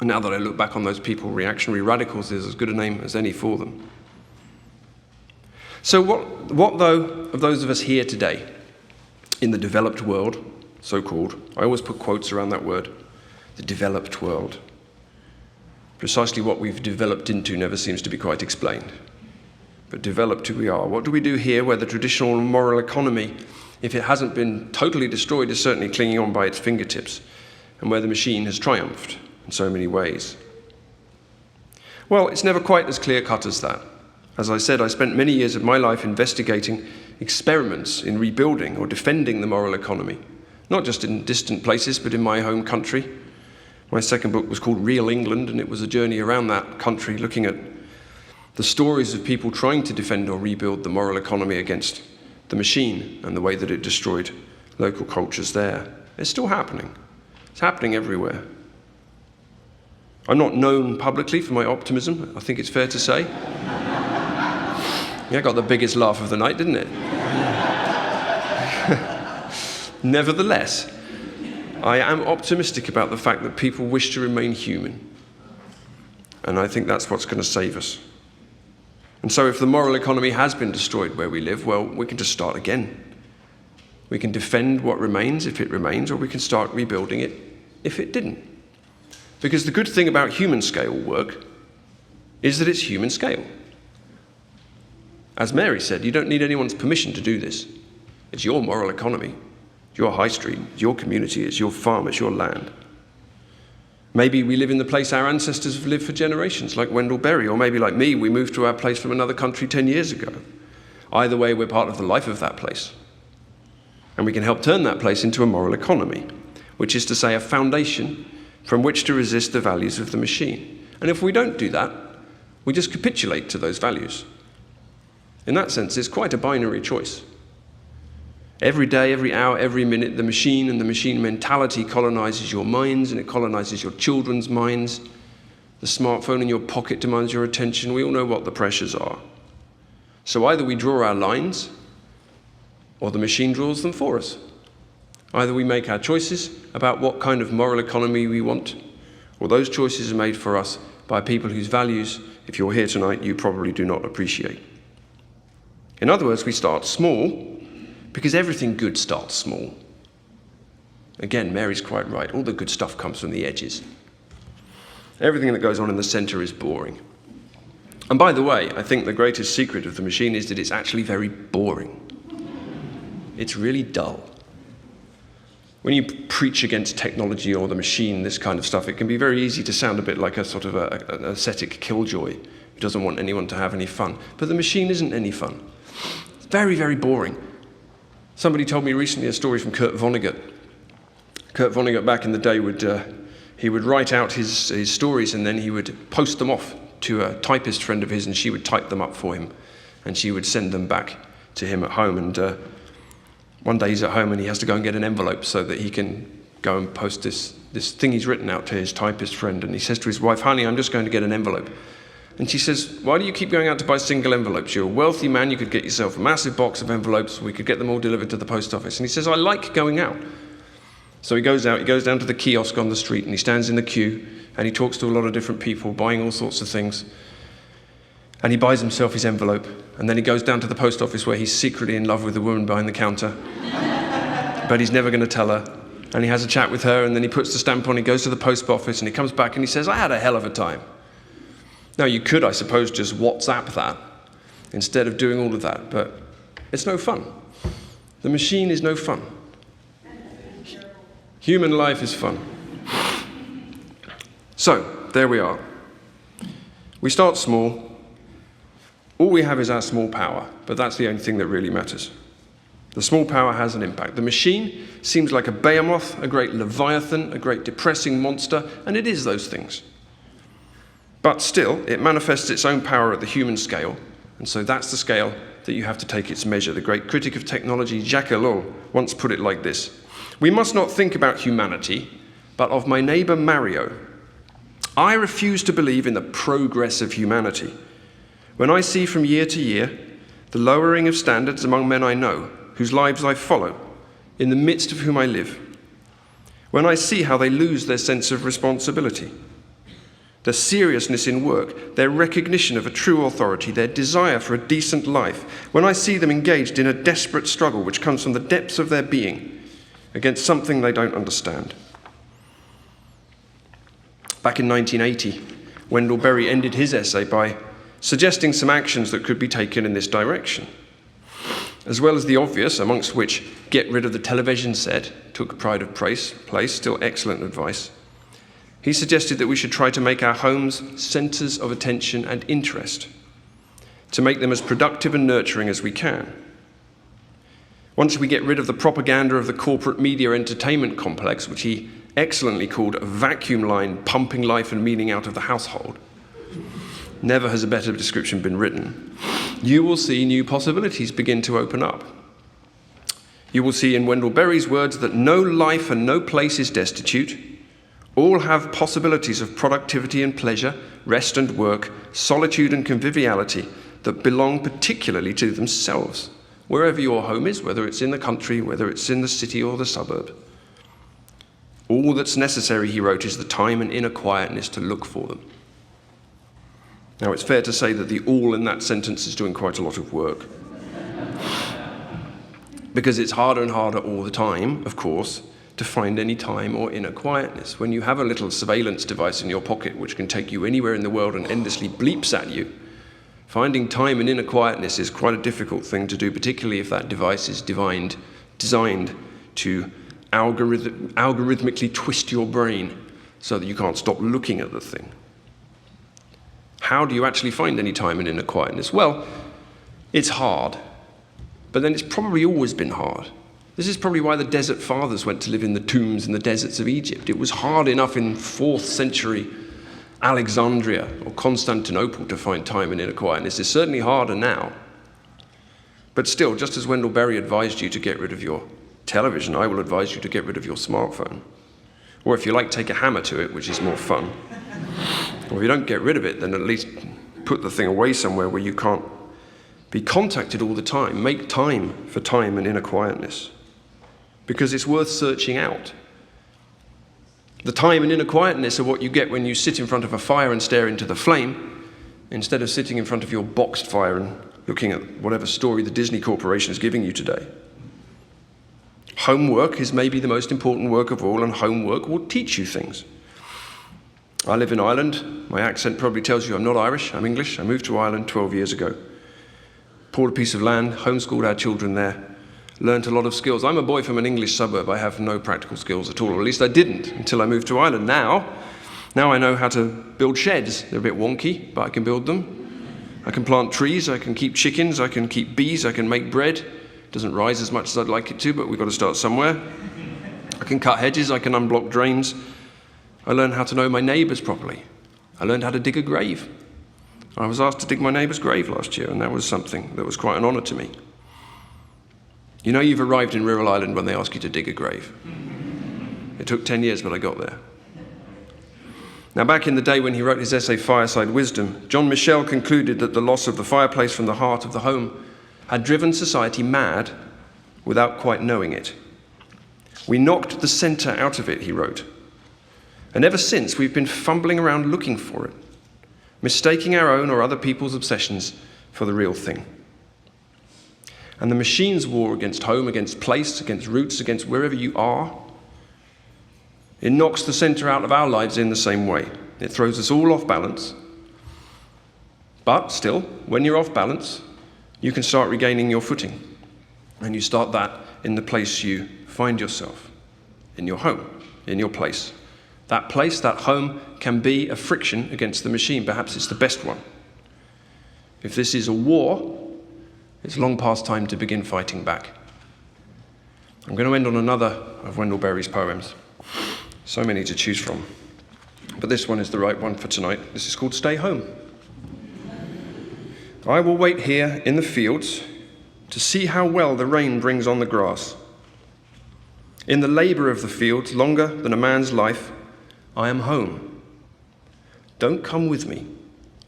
And now that I look back on those people, reactionary radicals is as good a name as any for them. So what though, of those of us here today, in the developed world, so-called, I always put quotes around that word, the developed world. Precisely what we've developed into never seems to be quite explained. But developed who we are. What do we do here where the traditional moral economy, if it hasn't been totally destroyed, is certainly clinging on by its fingertips, and where the machine has triumphed in so many ways? Well, it's never quite as clear-cut as that. As I said, I spent many years of my life investigating experiments in rebuilding or defending the moral economy, not just in distant places, but in my home country. My second book was called Real England, and it was a journey around that country, looking at the stories of people trying to defend or rebuild the moral economy against the machine and the way that it destroyed local cultures there. It's still happening. It's happening everywhere. I'm not known publicly for my optimism, I think it's fair to say. Yeah, got the biggest laugh of the night, didn't it? Nevertheless, I am optimistic about the fact that people wish to remain human. And I think that's what's going to save us. And so if the moral economy has been destroyed where we live, well, we can just start again. We can defend what remains if it remains, or we can start rebuilding it if it didn't. Because the good thing about human scale work is that it's human scale. As Mary said, you don't need anyone's permission to do this. It's your moral economy, it's your high street, it's your community, it's your farm, it's your land. Maybe we live in the place our ancestors have lived for generations, like Wendell Berry, or maybe like me, we moved to our place from another country 10 years ago. Either way, we're part of the life of that place. And we can help turn that place into a moral economy, which is to say a foundation from which to resist the values of the machine. And if we don't do that, we just capitulate to those values. In that sense, it's quite a binary choice. Every day, every hour, every minute, the machine and the machine mentality colonizes your minds, and it colonizes your children's minds. The smartphone in your pocket demands your attention. We all know what the pressures are. So either we draw our lines, or the machine draws them for us. Either we make our choices about what kind of moral economy we want, or those choices are made for us by people whose values, if you're here tonight, you probably do not appreciate. In other words, we start small, because everything good starts small. Again, Mary's quite right. All the good stuff comes from the edges. Everything that goes on in the center is boring. And by the way, I think the greatest secret of the machine is that it's actually very boring. It's really dull. When you preach against technology or the machine, this kind of stuff, it can be very easy to sound a bit like a sort of an ascetic killjoy who doesn't want anyone to have any fun. But the machine isn't any fun. It's very, very boring. Somebody told me recently a story from Kurt Vonnegut. Kurt Vonnegut back in the day he would write out his stories and then he would post them off to a typist friend of his, and she would type them up for him and she would send them back to him at home. And one day he's at home and he has to go and get an envelope so that he can go and post this thing he's written out to his typist friend. And he says to his wife, "Honey, I'm just going to get an envelope." And she says, "Why do you keep going out to buy single envelopes? You're a wealthy man, you could get yourself a massive box of envelopes, we could get them all delivered to the post office." And he says, "I like going out." So he goes out, he goes down to the kiosk on the street and he stands in the queue and he talks to a lot of different people buying all sorts of things. And he buys himself his envelope, and then he goes down to the post office where he's secretly in love with the woman behind the counter, but he's never going to tell her. And he has a chat with her, and then he puts the stamp on, he goes to the post office, and he comes back and he says, "I had a hell of a time." Now, you could, I suppose, just WhatsApp that instead of doing all of that, but it's no fun. The machine is no fun. Human life is fun. So, there we are. We start small. All we have is our small power, but that's the only thing that really matters. The small power has an impact. The machine seems like a behemoth, a great leviathan, a great depressing monster, and it is those things. But still, it manifests its own power at the human scale, and so that's the scale that you have to take its measure. The great critic of technology, Jacques Ellul, once put it like this: "We must not think about humanity, but of my neighbor Mario. I refuse to believe in the progress of humanity. When I see from year to year the lowering of standards among men I know, whose lives I follow, in the midst of whom I live, when I see how they lose their sense of responsibility, their seriousness in work, their recognition of a true authority, their desire for a decent life, when I see them engaged in a desperate struggle which comes from the depths of their being against something they don't understand." Back in 1980, Wendell Berry ended his essay by suggesting some actions that could be taken in this direction. As well as the obvious, amongst which get rid of the television set took pride of place, still excellent advice, he suggested that we should try to make our homes centres of attention and interest, to make them as productive and nurturing as we can. Once we get rid of the propaganda of the corporate media entertainment complex, which he excellently called a vacuum line pumping life and meaning out of the household, never has a better description been written, you will see new possibilities begin to open up. You will see, in Wendell Berry's words, that no life and no place is destitute. All have possibilities of productivity and pleasure, rest and work, solitude and conviviality that belong particularly to themselves, wherever your home is, whether it's in the country, whether it's in the city or the suburb. All that's necessary, he wrote, is the time and inner quietness to look for them. Now, it's fair to say that the all in that sentence is doing quite a lot of work. Because it's harder and harder all the time, of course, to find any time or inner quietness. When you have a little surveillance device in your pocket which can take you anywhere in the world and endlessly bleeps at you, finding time and inner quietness is quite a difficult thing to do, particularly if that device is designed to algorithmically twist your brain so that you can't stop looking at the thing. How do you actually find any time and inner quietness? Well, it's hard, but then it's probably always been hard. This is probably why the desert fathers went to live in the tombs in the deserts of Egypt. It was hard enough in 4th century Alexandria or Constantinople to find time and inner quietness. It's certainly harder now. But still, just as Wendell Berry advised you to get rid of your television, I will advise you to get rid of your smartphone. Or if you like, take a hammer to it, which is more fun. Or if you don't get rid of it, then at least put the thing away somewhere where you can't be contacted all the time. Make time for time and inner quietness, because it's worth searching out. The time and inner quietness are what you get when you sit in front of a fire and stare into the flame, instead of sitting in front of your boxed fire and looking at whatever story the Disney Corporation is giving you today. Homework is maybe the most important work of all, and homework will teach you things. I live in Ireland. My accent probably tells you I'm not Irish, I'm English. I moved to Ireland 12 years ago. Bought a piece of land, homeschooled our children there, learnt a lot of skills. I'm a boy from an English suburb. I have no practical skills at all, or at least I didn't until I moved to Ireland. Now I know how to build sheds. They're a bit wonky, but I can build them. I can plant trees, I can keep chickens, I can keep bees, I can make bread, It doesn't rise as much as I'd like it to, but we've got to start somewhere. I can cut hedges, I can unblock drains. I learned how to know my neighbours properly. I learned how to dig a grave. I was asked to dig my neighbour's grave last year, and that was something that was quite an honour to me. You know you've arrived in rural Ireland when they ask you to dig a grave. It took 10 years, but I got there. Now, back in the day when he wrote his essay, Fireside Wisdom, John Michel concluded that the loss of the fireplace from the heart of the home had driven society mad without quite knowing it. We knocked the centre out of it, he wrote. And ever since, we've been fumbling around looking for it, mistaking our own or other people's obsessions for the real thing. And the machine's war against home, against place, against roots, against wherever you are, it knocks the centre out of our lives in the same way. It throws us all off balance. But still, when you're off balance, you can start regaining your footing. And you start that in the place you find yourself, in your home, in your place. That place, that home, can be a friction against the machine. Perhaps it's the best one. If this is a war, it's long past time to begin fighting back. I'm going to end on another of Wendell Berry's poems. So many to choose from. But this one is the right one for tonight. This is called Stay Home. I will wait here in the fields to see how well the rain brings on the grass. In the labour of the fields, longer than a man's life, I am home. Don't come with me.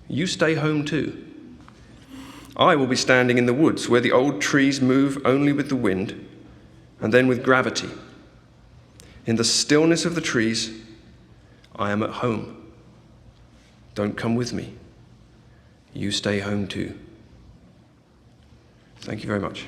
You stay home too. I will be standing in the woods where the old trees move only with the wind and then with gravity. In the stillness of the trees, I am at home. Don't come with me. You stay home too. Thank you very much.